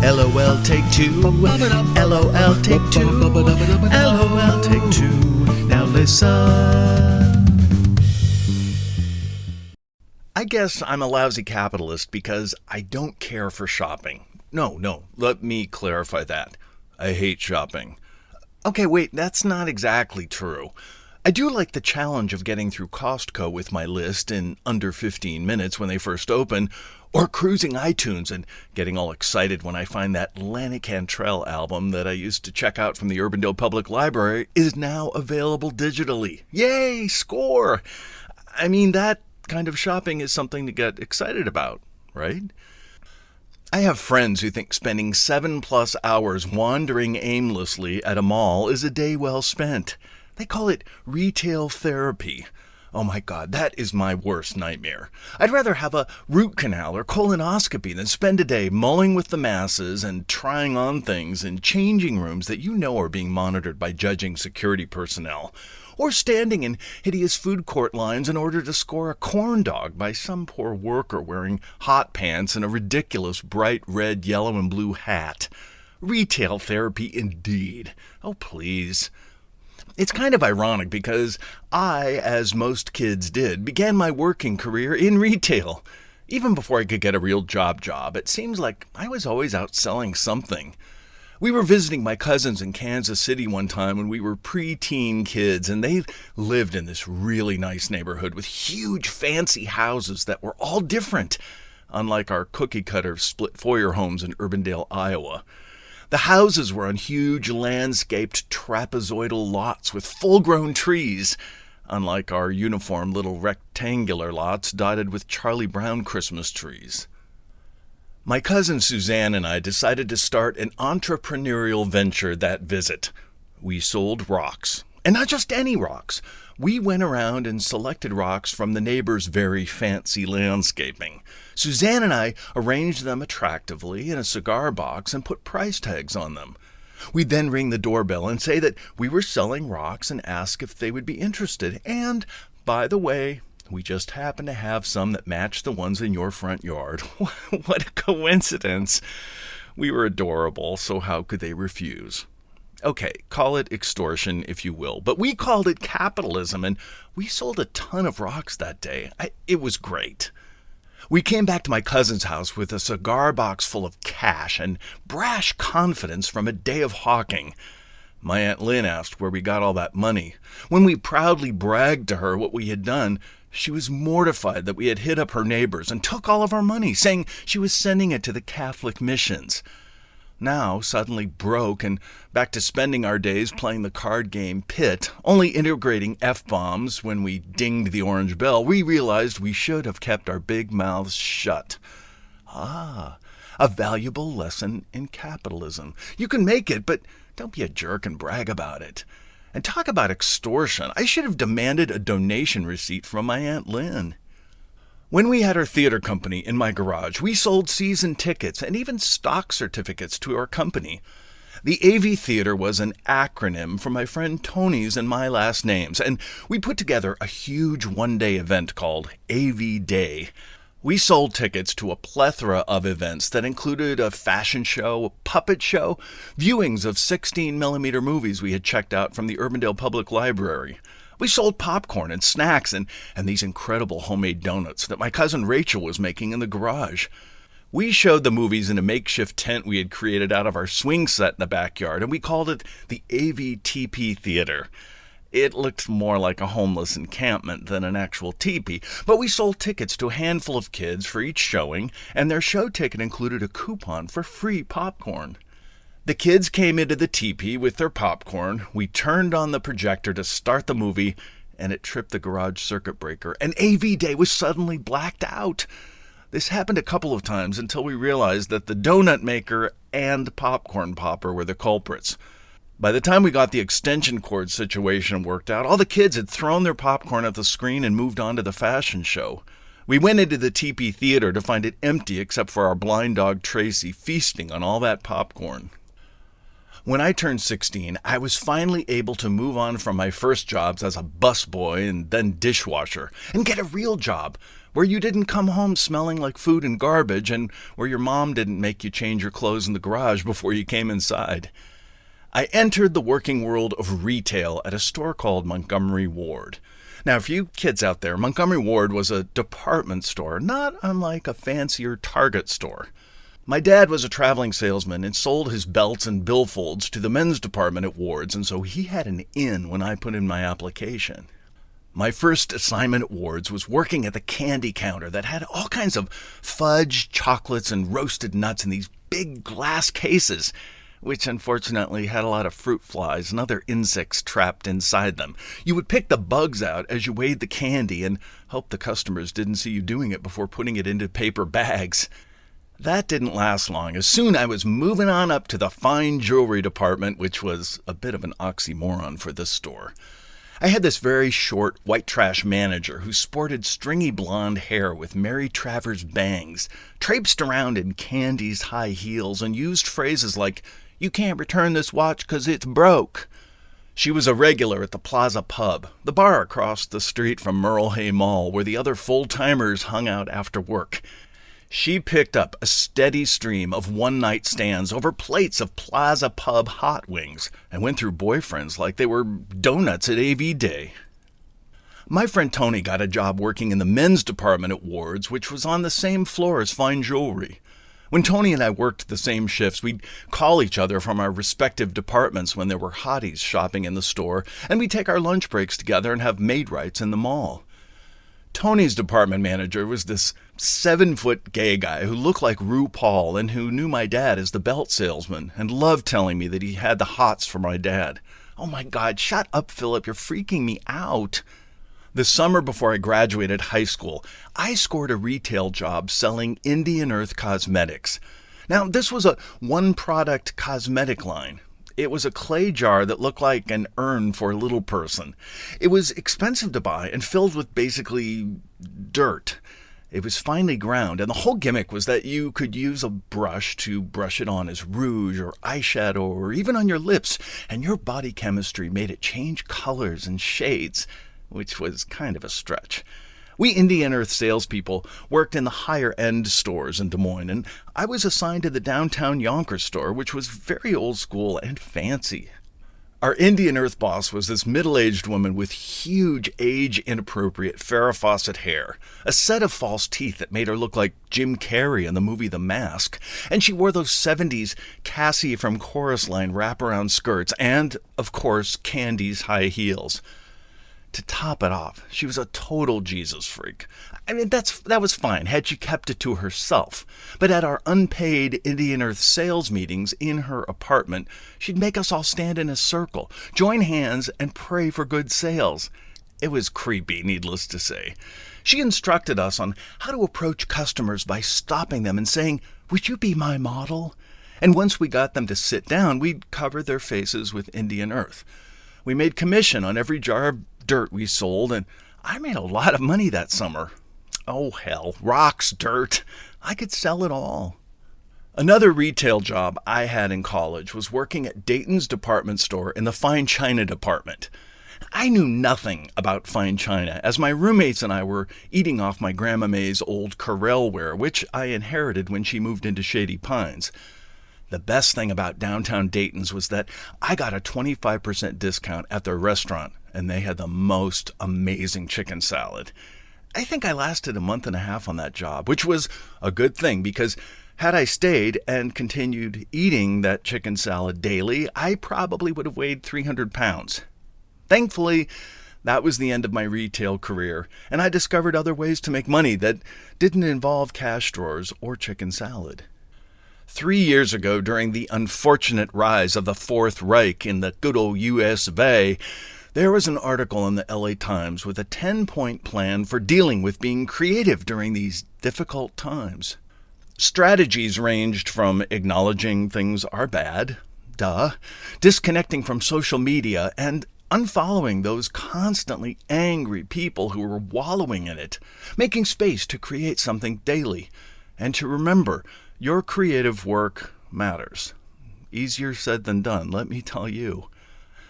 LOL take two. LOL take two. LOL take two. Now listen. I guess I'm a lousy capitalist because I don't care for shopping. No, let me clarify that. I hate shopping. Okay, wait, that's not exactly true. I do like the challenge of getting through Costco with my list in under 15 minutes when they first open, or cruising iTunes and getting all excited when I find that Lanny Cantrell album that I used to check out from the Urbandale Public Library is now available digitally. Yay, score! I mean, that kind of shopping is something to get excited about, right? I have friends who think spending 7+ hours wandering aimlessly at a mall is a day well spent. They call it retail therapy. Oh my God, that is my worst nightmare. I'd rather have a root canal or colonoscopy than spend a day mulling with the masses and trying on things in changing rooms that you know are being monitored by judging security personnel, or standing in hideous food court lines in order to score a corn dog by some poor worker wearing hot pants and a ridiculous bright red, yellow, and blue hat. Retail therapy indeed. Oh, please. It's kind of ironic because I, as most kids did, began my working career in retail. Even before I could get a real job, it seems like I was always out selling something. We were visiting my cousins in Kansas City one time when we were preteen kids, and they lived in this really nice neighborhood with huge fancy houses that were all different, unlike our cookie-cutter split foyer homes in Urbandale, Iowa. The houses were on huge landscaped trapezoidal lots with full-grown trees, unlike our uniform little rectangular lots dotted with Charlie Brown Christmas trees. My cousin Suzanne and I decided to start an entrepreneurial venture that visit. We sold rocks. And not just any rocks. We went around and selected rocks from the neighbors' very fancy landscaping. Suzanne and I arranged them attractively in a cigar box and put price tags on them. We'd then ring the doorbell and say that we were selling rocks and ask if they would be interested. And, by the way, we just happen to have some that match the ones in your front yard. What a coincidence. We were adorable, so how could they refuse? Okay, call it extortion if you will, but we called it capitalism, and we sold a ton of rocks that day. It was great. We came back to my cousin's house with a cigar box full of cash and brash confidence from a day of hawking. My Aunt Lynn asked where we got all that money. When we proudly bragged to her what we had done, she was mortified that we had hit up her neighbors and took all of our money, saying she was sending it to the Catholic missions. Now, suddenly broke and back to spending our days playing the card game Pit, only integrating F-bombs when we dinged the orange bell, we realized we should have kept our big mouths shut. Ah, a valuable lesson in capitalism. You can make it, but don't be a jerk and brag about it. And talk about extortion. I should have demanded a donation receipt from my Aunt Lynn. When we had our theater company in my garage, we sold season tickets and even stock certificates to our company. The AV Theater was an acronym for my friend Tony's and my last names, and we put together a huge one-day event called AV Day. We sold tickets to a plethora of events that included a fashion show, a puppet show, viewings of 16mm movies we had checked out from the Urbandale Public Library. We sold popcorn and snacks and these incredible homemade donuts that my cousin Rachel was making in the garage. We showed the movies in a makeshift tent we had created out of our swing set in the backyard, and we called it the AVTP Theater. It looked more like a homeless encampment than an actual teepee, but we sold tickets to a handful of kids for each showing, and their show ticket included a coupon for free popcorn. The kids came into the teepee with their popcorn, we turned on the projector to start the movie, and it tripped the garage circuit breaker, and AV Day was suddenly blacked out. This happened a couple of times until we realized that the donut maker and popcorn popper were the culprits. By the time we got the extension cord situation worked out, all the kids had thrown their popcorn at the screen and moved on to the fashion show. We went into the teepee theater to find it empty except for our blind dog Tracy feasting on all that popcorn. When I turned 16, I was finally able to move on from my first jobs as a busboy and then dishwasher and get a real job where you didn't come home smelling like food and garbage and where your mom didn't make you change your clothes in the garage before you came inside. I entered the working world of retail at a store called Montgomery Ward. Now, for you kids out there, Montgomery Ward was a department store, not unlike a fancier Target store. My dad was a traveling salesman and sold his belts and billfolds to the men's department at Ward's, and so he had an in when I put in my application. My first assignment at Ward's was working at the candy counter that had all kinds of fudge, chocolates, and roasted nuts in these big glass cases, which unfortunately had a lot of fruit flies and other insects trapped inside them. You would pick the bugs out as you weighed the candy and hope the customers didn't see you doing it before putting it into paper bags. That didn't last long, as soon I was moving on up to the fine jewelry department, which was a bit of an oxymoron for this store. I had this very short, white trash manager who sported stringy blonde hair with Mary Travers bangs, traipsed around in Candy's high heels, and used phrases like, "You can't return this watch 'cause it's broke." She was a regular at the Plaza Pub, the bar across the street from Merle Hay Mall, where the other full-timers hung out after work. She picked up a steady stream of one-night stands over plates of Plaza Pub hot wings and went through boyfriends like they were donuts at AV Day. My friend Tony got a job working in the men's department at Ward's, which was on the same floor as fine jewelry. When Tony and I worked the same shifts, we'd call each other from our respective departments when there were hotties shopping in the store, and we'd take our lunch breaks together and have maid rights in the mall. Tony's department manager was this 7-foot gay guy who looked like RuPaul and who knew my dad as the belt salesman and loved telling me that he had the hots for my dad. Oh my God, shut up, Philip, you're freaking me out. The summer before I graduated high school, I scored a retail job selling Indian Earth cosmetics. Now, this was a one-product cosmetic line. It was a clay jar that looked like an urn for a little person. It was expensive to buy and filled with basically dirt. It was finely ground, and the whole gimmick was that you could use a brush to brush it on as rouge or eyeshadow or even on your lips, and your body chemistry made it change colors and shades, which was kind of a stretch. We Indian Earth salespeople worked in the higher-end stores in Des Moines, and I was assigned to the downtown Yonkers store, which was very old school and fancy. Our Indian Earth boss was this middle-aged woman with huge, age-inappropriate Farrah Fawcett hair, a set of false teeth that made her look like Jim Carrey in the movie The Mask, and she wore those 70s Cassie from Chorus Line wraparound skirts and, of course, Candy's high heels. To top it off, she was a total Jesus freak. I mean, that was fine had she kept it to herself. But at our unpaid Indian Earth sales meetings in her apartment, she'd make us all stand in a circle, join hands, and pray for good sales. It was creepy, needless to say. She instructed us on how to approach customers by stopping them and saying, "Would you be my model?" And once we got them to sit down, we'd cover their faces with Indian Earth. We made commission on every jar of dirt we sold, and I made a lot of money that summer. Oh hell, rocks, dirt. I could sell it all. Another retail job I had in college was working at Dayton's department store in the fine china department. I knew nothing about fine china, as my roommates and I were eating off my Grandma May's old Corelware, which I inherited when she moved into Shady Pines. The best thing about downtown Dayton's was that I got a 25% discount at their restaurant, and they had the most amazing chicken salad. I think I lasted a month and a half on that job, which was a good thing because had I stayed and continued eating that chicken salad daily, I probably would have weighed 300 pounds. Thankfully, that was the end of my retail career, and I discovered other ways to make money that didn't involve cash drawers or chicken salad. 3 years ago, during the unfortunate rise of the Fourth Reich in the good old US of A, there was an article in the LA Times with a 10-point plan for dealing with being creative during these difficult times. Strategies ranged from acknowledging things are bad, disconnecting from social media, and unfollowing those constantly angry people who were wallowing in it, making space to create something daily, and to remember your creative work matters. Easier said than done, let me tell you.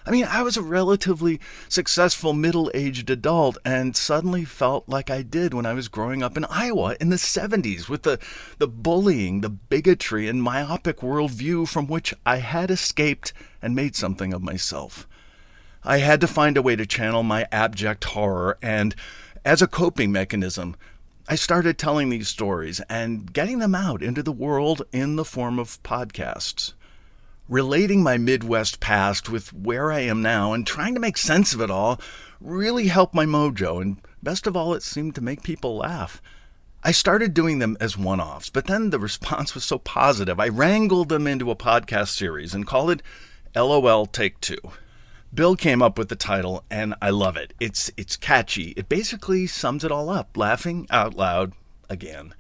I mean, I was a relatively successful middle-aged adult and suddenly felt like I did when I was growing up in Iowa in the 70s with the bullying, the bigotry, and myopic worldview from which I had escaped and made something of myself. I had to find a way to channel my abject horror, and as a coping mechanism, I started telling these stories and getting them out into the world in the form of podcasts. Relating my Midwest past with where I am now and trying to make sense of it all really helped my mojo, and best of all, it seemed to make people laugh. I started doing them as one-offs, but then the response was so positive, I wrangled them into a podcast series and called it LOL Take Two. Bill came up with the title, and I love it. It's catchy. It basically sums it all up, laughing out loud again.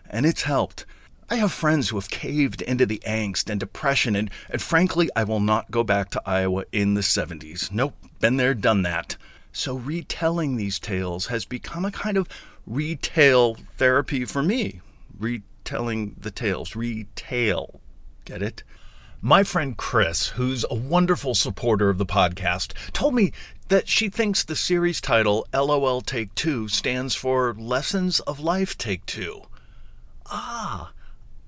And it's helped. I have friends who have caved into the angst and depression, and frankly, I will not go back to Iowa in the 70s. Nope, been there, done that. So retelling these tales has become a kind of retail therapy for me. Retelling the tales. Retail. Get it? My friend Chris, who's a wonderful supporter of the podcast, told me that she thinks the series title, LOL Take Two, stands for Lessons of Life Take Two.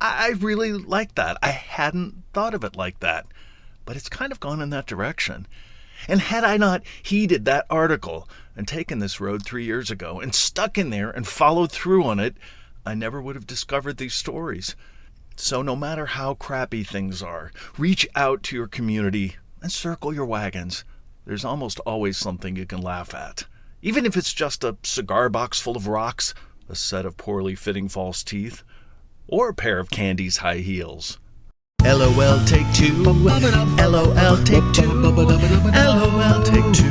I really like that. I hadn't thought of it like that, but it's kind of gone in that direction. And had I not heeded that article and taken this road 3 years ago and stuck in there and followed through on it, I never would have discovered these stories. So no matter how crappy things are, reach out to your community and circle your wagons. There's almost always something you can laugh at. Even if it's just a cigar box full of rocks, a set of poorly fitting false teeth, or a pair of Candy's high heels. LOL Take Two. LOL Take Two. LOL Take Two.